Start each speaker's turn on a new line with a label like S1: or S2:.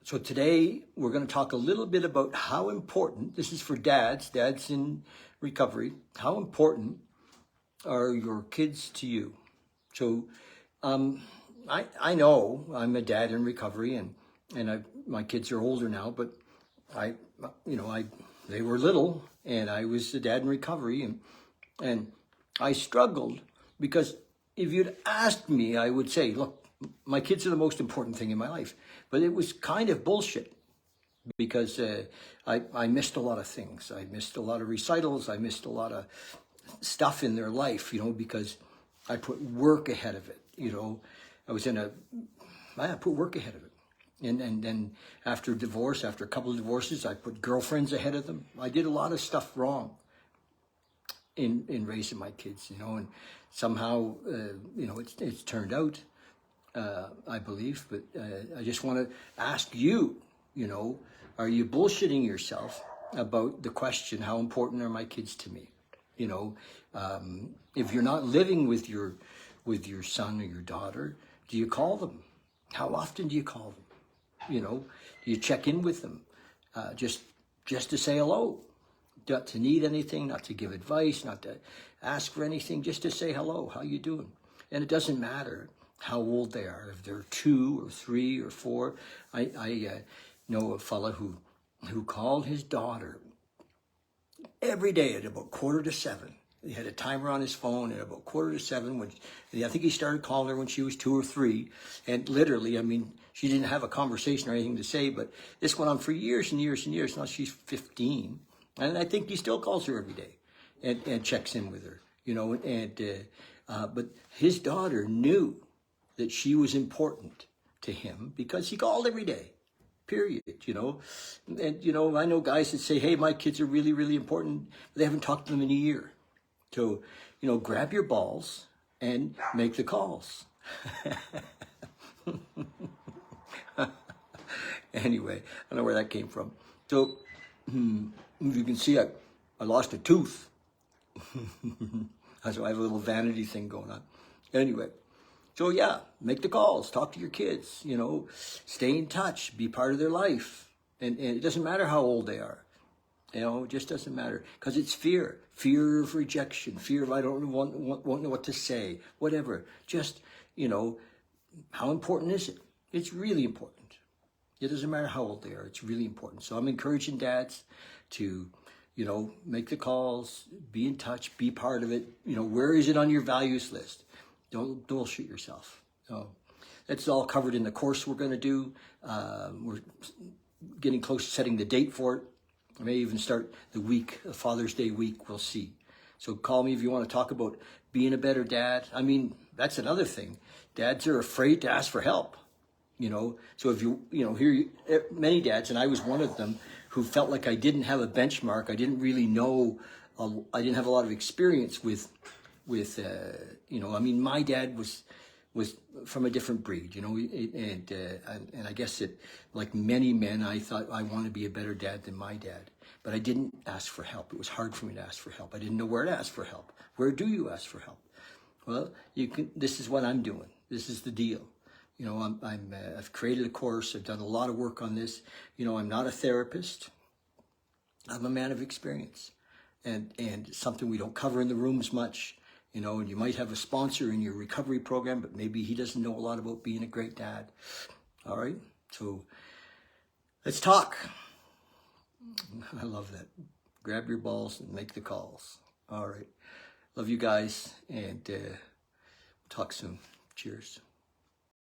S1: So today we're going to talk a little bit about how important, this is for dads in recovery, how important are your kids to you? So I know I'm a dad in recovery, and my kids are older now, but they were little, and I was a dad in recovery, and I struggled because if you'd asked me, I would say, look, my kids are the most important thing in my life. But it was kind of bullshit because I missed a lot of things. I missed a lot of recitals. I missed a lot of stuff in their life, because I put work ahead of it. I put work ahead of it. And then after a couple of divorces, I put girlfriends ahead of them. I did a lot of stuff wrong in raising my kids, and somehow, it's turned out, I believe. But I just want to ask you, are you bullshitting yourself about the question, how important are my kids to me? If you're not living with your son or your daughter, do you call them? How often do you call them? Do you check in with them? Just to say hello, not to need anything, not to give advice, not to ask for anything, just to say hello, how you doing? And it doesn't matter how old they are, if they're 2 or 3 or 4. I know a fella who called his daughter every day at about 6:45. He had a timer on his phone at about 6:45 I think he started calling her when she was 2 or 3. And literally, she didn't have a conversation or anything to say, but this went on for years and years and years. Now she's 15. And I think he still calls her every day and checks in with her, but his daughter knew that she was important to him because he called every day, period, And, I know guys that say, hey, my kids are really, really important, but they haven't talked to them in a year. So, grab your balls and make the calls. Anyway, I don't know where that came from. So, you can see I lost a tooth. So I have a little vanity thing going on. Anyway, so yeah, make the calls, talk to your kids, stay in touch, be part of their life. And it doesn't matter how old they are. It just doesn't matter, because it's fear of rejection, fear of I don't won't know what to say, whatever. Just, how important is it? It's really important. It doesn't matter how old they are. It's really important. So I'm encouraging dads to, make the calls, be in touch, be part of it. Where is it on your values list? Don't bullshit yourself. So that's all covered in the course we're going to do. We're getting close to setting the date for it. I may even start the week, Father's Day week, we'll see. So call me if you want to talk about being a better dad. That's another thing. Dads are afraid to ask for help, So if many dads, and I was one of them, who felt like I didn't have a benchmark. I didn't really know, I didn't have a lot of experience with my dad was from a different breed, and I guess it, like many men, I thought I want to be a better dad than my dad, but I didn't ask for help. It was hard for me to ask for help. I didn't know where to ask for help. Where do you ask for help? Well, this is what I'm doing. This is the deal. I've created a course. I've done a lot of work on this. I'm not a therapist. I'm a man of experience, and something we don't cover in the rooms much. And you might have a sponsor in your recovery program, but maybe he doesn't know a lot about being a great dad. All right, so let's talk. I love that. Grab your balls and make the calls. All right, love you guys, and talk soon. Cheers.